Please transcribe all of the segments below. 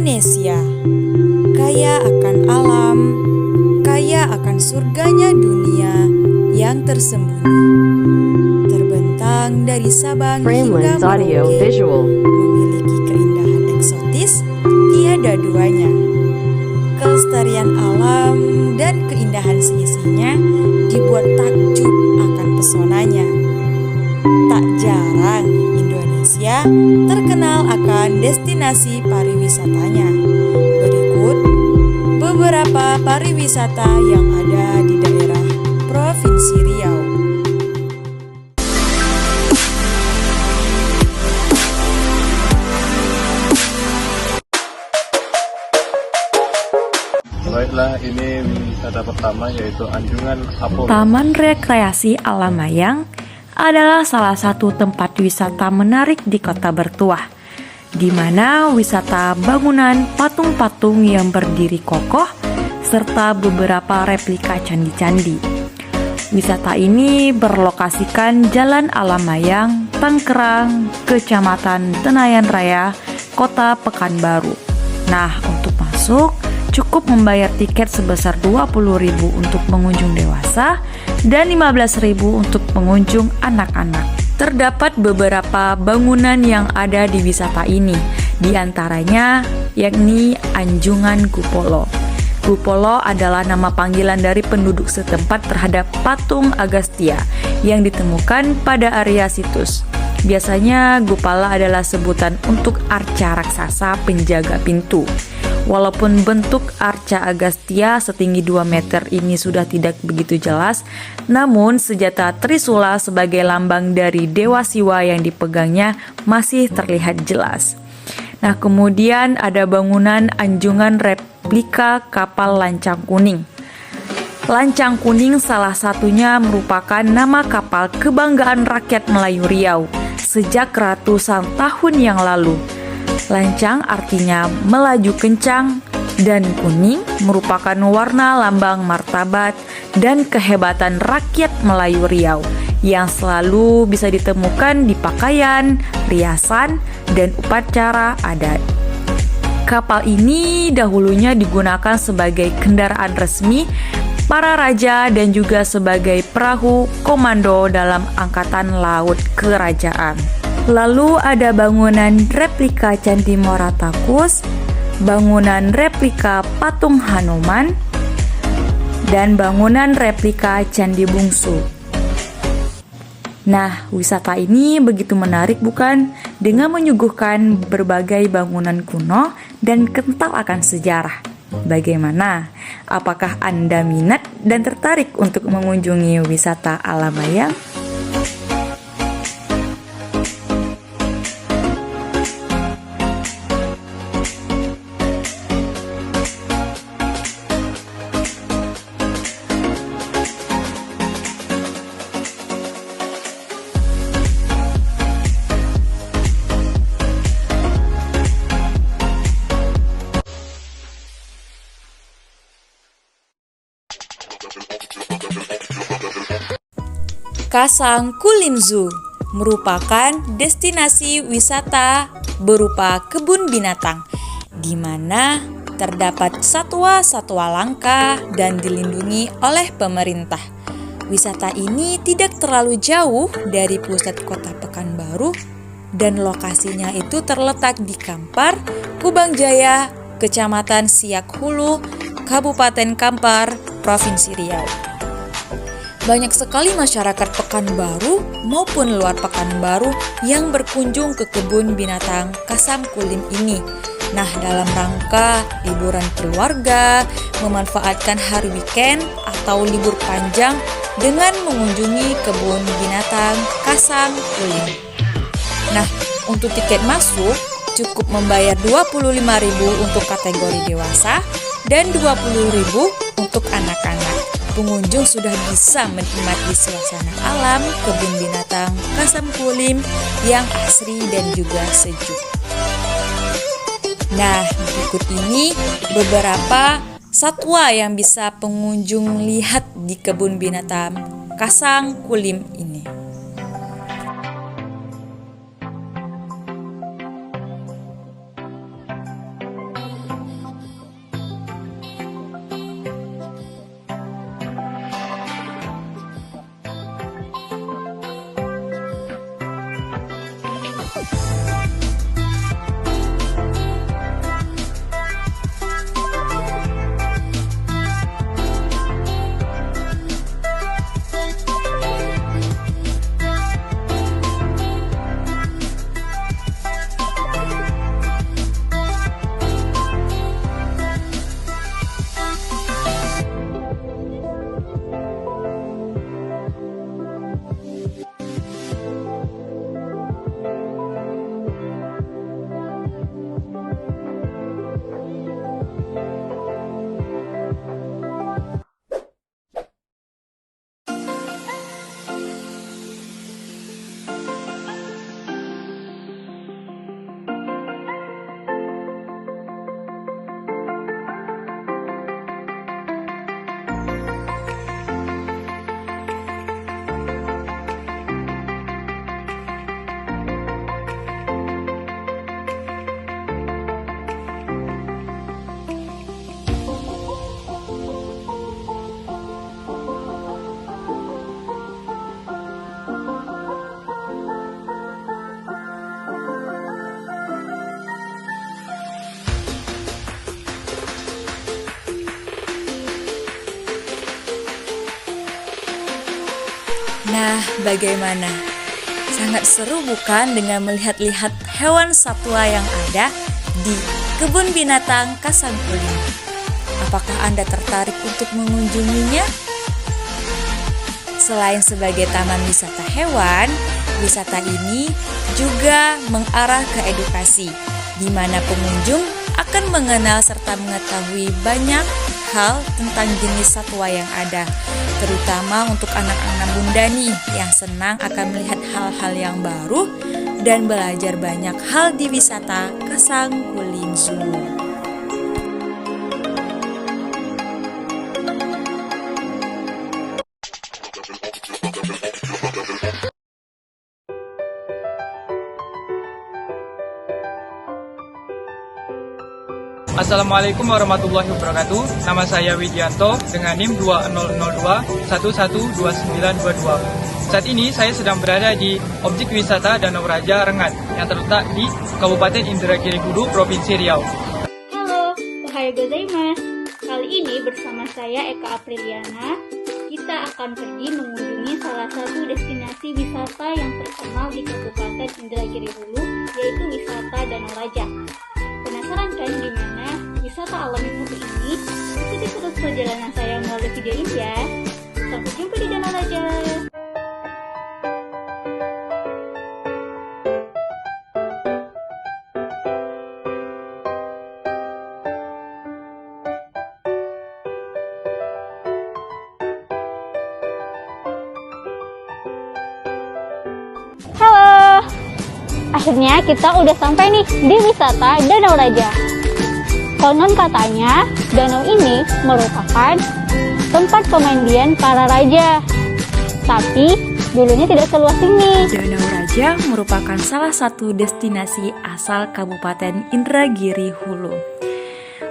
Indonesia, kaya akan alam, kaya akan surganya dunia yang tersembunyi. Terbentang dari Sabang hingga Framelands Audio Merauke, Visual. memiliki keindahan eksotis tiada duanya. Kelestarian alam dan keindahan seisinya dibuat takjub akan pesonanya. Tak jarang Indonesia terkenal akan destinasi pariwisatanya. Berikut beberapa pariwisata yang ada di daerah Provinsi Riau. Baiklah, ini wisata pertama yaitu Anjungan Apolo. Taman Rekreasi Alam Mayang adalah salah satu tempat wisata menarik di Kota Bertuah, di mana wisata bangunan patung-patung yang berdiri kokoh serta beberapa replika candi-candi. Wisata ini berlokasikan Jalan Alam Mayang, Tangkerang, Kecamatan Tenayan Raya, Kota Pekanbaru. Nah, untuk masuk cukup membayar tiket sebesar Rp20.000 untuk pengunjung dewasa dan Rp15.000 untuk pengunjung anak-anak. Terdapat beberapa bangunan yang ada di wisata ini, di antaranya yakni Anjungan Kupolo. Kupolo adalah nama panggilan dari penduduk setempat terhadap patung Agastya yang ditemukan pada area situs. Biasanya Gupala adalah sebutan untuk arca raksasa penjaga pintu. Walaupun bentuk arca Agastya setinggi 2 meter ini sudah tidak begitu jelas, namun senjata Trisula sebagai lambang dari Dewa Siwa yang dipegangnya masih terlihat jelas. Nah, kemudian ada bangunan Anjungan replika kapal Lancang Kuning. Lancang Kuning salah satunya merupakan nama kapal kebanggaan rakyat Melayu Riau sejak ratusan tahun yang lalu. Lancang artinya melaju kencang, dan kuning merupakan warna lambang martabat dan kehebatan rakyat Melayu Riau yang selalu bisa ditemukan di pakaian, riasan, dan upacara adat. Kapal ini dahulunya digunakan sebagai kendaraan resmi para raja dan juga sebagai perahu komando dalam angkatan laut kerajaan. Lalu ada bangunan replika Candi Moratakus, bangunan replika Patung Hanuman, dan bangunan replika Candi Bungsu. Nah, wisata ini begitu menarik bukan? Dengan menyuguhkan berbagai bangunan kuno dan kental akan sejarah. Bagaimana? Apakah Anda minat dan tertarik untuk mengunjungi wisata Alam Mayang? Kasang Kulim Zoo merupakan destinasi wisata berupa kebun binatang di mana terdapat satwa-satwa langka dan dilindungi oleh pemerintah. Wisata ini tidak terlalu jauh dari pusat kota Pekanbaru dan lokasinya itu terletak di Kampar, Kubang Jaya, Kecamatan Siak Hulu, Kabupaten Kampar, Provinsi Riau. Banyak sekali masyarakat Pekanbaru maupun luar Pekanbaru yang berkunjung ke kebun binatang Kasang Kulim ini. Nah, dalam rangka liburan keluarga, memanfaatkan hari weekend atau libur panjang dengan mengunjungi kebun binatang Kasang Kulim. Nah, untuk tiket masuk cukup membayar Rp25.000 untuk kategori dewasa dan Rp20.000 untuk anak-anak. Pengunjung sudah bisa menikmati suasana alam kebun binatang Kasang Kulim yang asri dan juga sejuk. Nah, berikut ini beberapa satwa yang bisa pengunjung lihat di kebun binatang Kasang Kulim ini. Nah, bagaimana? Sangat seru bukan dengan melihat-lihat hewan satwa yang ada di Kebun Binatang Kasangkuling? Apakah Anda tertarik untuk mengunjunginya? Selain sebagai taman wisata hewan, wisata ini juga mengarah ke edukasi, di mana pengunjung akan mengenal serta mengetahui banyak hal tentang jenis satwa yang ada, terutama untuk anak-anak bunda nih yang senang akan melihat hal-hal yang baru dan belajar banyak hal di wisata Kasangkuling Zoo. Assalamualaikum warahmatullahi wabarakatuh. Nama saya Widianto dengan NIM 2002112922. Saat ini saya sedang berada di objek wisata Danau Raja Rengat yang terletak di Kabupaten Indragiri Hulu, Provinsi Riau. Halo, ohayou gozaimasu. Kali ini bersama saya Eka Apriliana, kita akan pergi mengunjungi salah satu destinasi wisata yang terkenal di Kabupaten Indragiri Hulu, yaitu wisata Danau Raja. Penasaran kan gimana wisata alami satu ini? Ikuti terus perjalanan saya melalui video ini ya. Sampai jumpa di Danau Raja. Halo, akhirnya kita udah sampai nih di wisata Danau Raja. Konon katanya, danau ini merupakan tempat pemandian para raja. Tapi dulunya tidak seluas ini. Danau Raja merupakan salah satu destinasi asal Kabupaten Indragiri Hulu.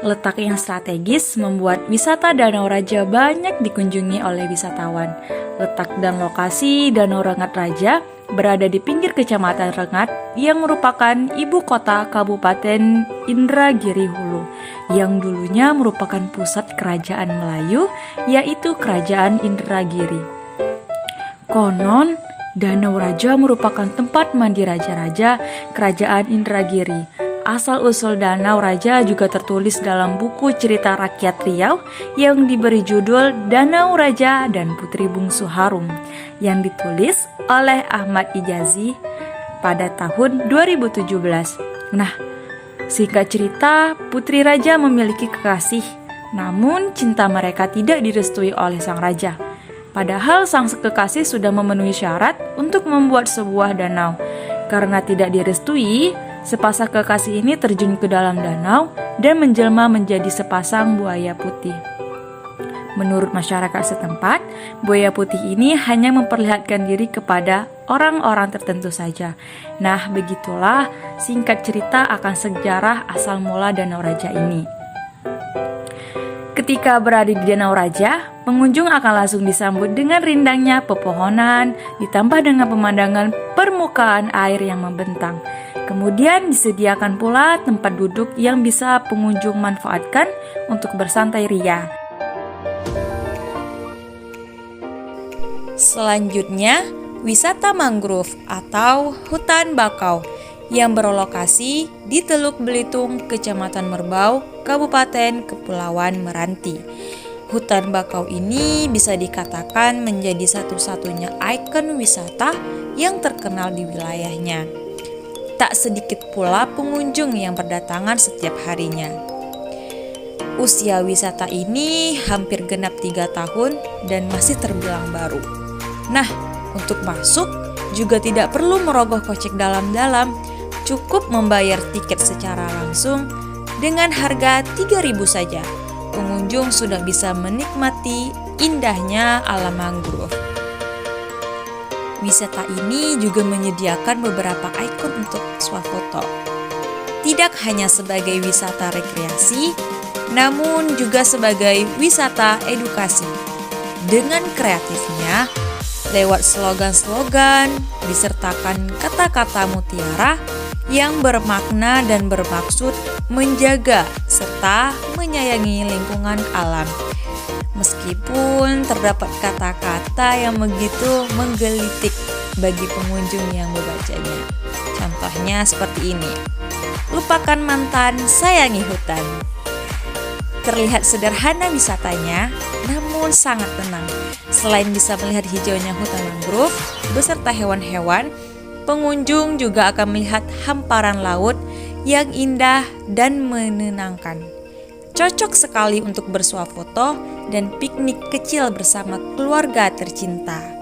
Letak yang strategis membuat wisata Danau Raja banyak dikunjungi oleh wisatawan. Letak dan lokasi Danau Rengat Raja berada di pinggir Kecamatan Rengat yang merupakan ibu kota Kabupaten Indragiri Hulu, yang dulunya merupakan pusat kerajaan Melayu, yaitu Kerajaan Indragiri. Konon, Danau Raja merupakan tempat mandi raja-raja Kerajaan Indragiri. Asal-usul Danau Raja juga tertulis dalam buku cerita rakyat Riau yang diberi judul Danau Raja dan Putri Bungsu Harum yang ditulis oleh Ahmad Ijazi pada tahun 2017. Nah, singkat cerita, Putri Raja memiliki kekasih, namun cinta mereka tidak direstui oleh sang raja. Padahal sang kekasih sudah memenuhi syarat untuk membuat sebuah danau. Karena tidak direstui, sepasang kekasih ini terjun ke dalam danau dan menjelma menjadi sepasang buaya putih. Menurut masyarakat setempat, buaya putih ini hanya memperlihatkan diri kepada orang-orang tertentu saja. Nah, begitulah singkat cerita akan sejarah asal mula Danau Raja ini. Ketika berada di Danau Raja, pengunjung akan langsung disambut dengan rindangnya pepohonan, ditambah dengan pemandangan permukaan air yang membentang. Kemudian disediakan pula tempat duduk yang bisa pengunjung manfaatkan untuk bersantai ria. Selanjutnya, wisata mangrove atau hutan bakau yang berlokasi di Teluk Belitung, Kecamatan Merbau, Kabupaten Kepulauan Meranti. Hutan bakau ini bisa dikatakan menjadi satu-satunya ikon wisata yang terkenal di wilayahnya. Tak sedikit pula pengunjung yang berdatangan setiap harinya. Usia wisata ini hampir genap 3 tahun dan masih terbilang baru. Nah, untuk masuk juga tidak perlu merogoh kocek dalam-dalam, cukup membayar tiket secara langsung dengan harga 3.000 saja. Pengunjung sudah bisa menikmati indahnya alam mangrove. Wisata ini juga menyediakan beberapa ikon untuk swafoto. Tidak hanya sebagai wisata rekreasi, namun juga sebagai wisata edukasi. Dengan kreatifnya, lewat slogan-slogan disertakan kata-kata mutiara yang bermakna dan bermaksud menjaga serta menyayangi lingkungan alam. Meskipun terdapat kata-kata yang begitu menggelitik bagi pengunjung yang membacanya. Contohnya seperti ini. Lupakan mantan, sayangi hutan. Terlihat sederhana wisatanya, namun sangat tenang. Selain bisa melihat hijaunya hutan mangrove beserta hewan-hewan, pengunjung juga akan melihat hamparan laut yang indah dan menenangkan. Cocok sekali untuk bersuah foto dan piknik kecil bersama keluarga tercinta.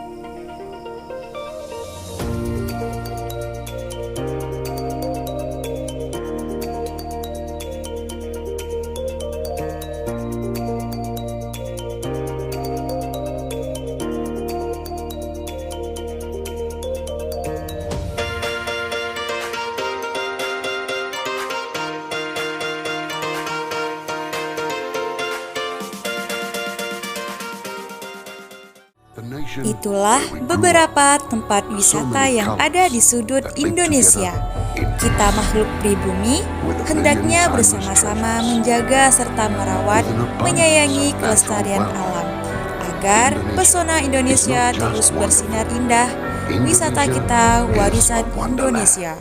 Itulah beberapa tempat wisata yang ada di sudut Indonesia. Kita makhluk pribumi hendaknya bersama-sama menjaga serta merawat, menyayangi kelestarian alam agar pesona Indonesia terus bersinar indah. Wisata kita warisan Indonesia.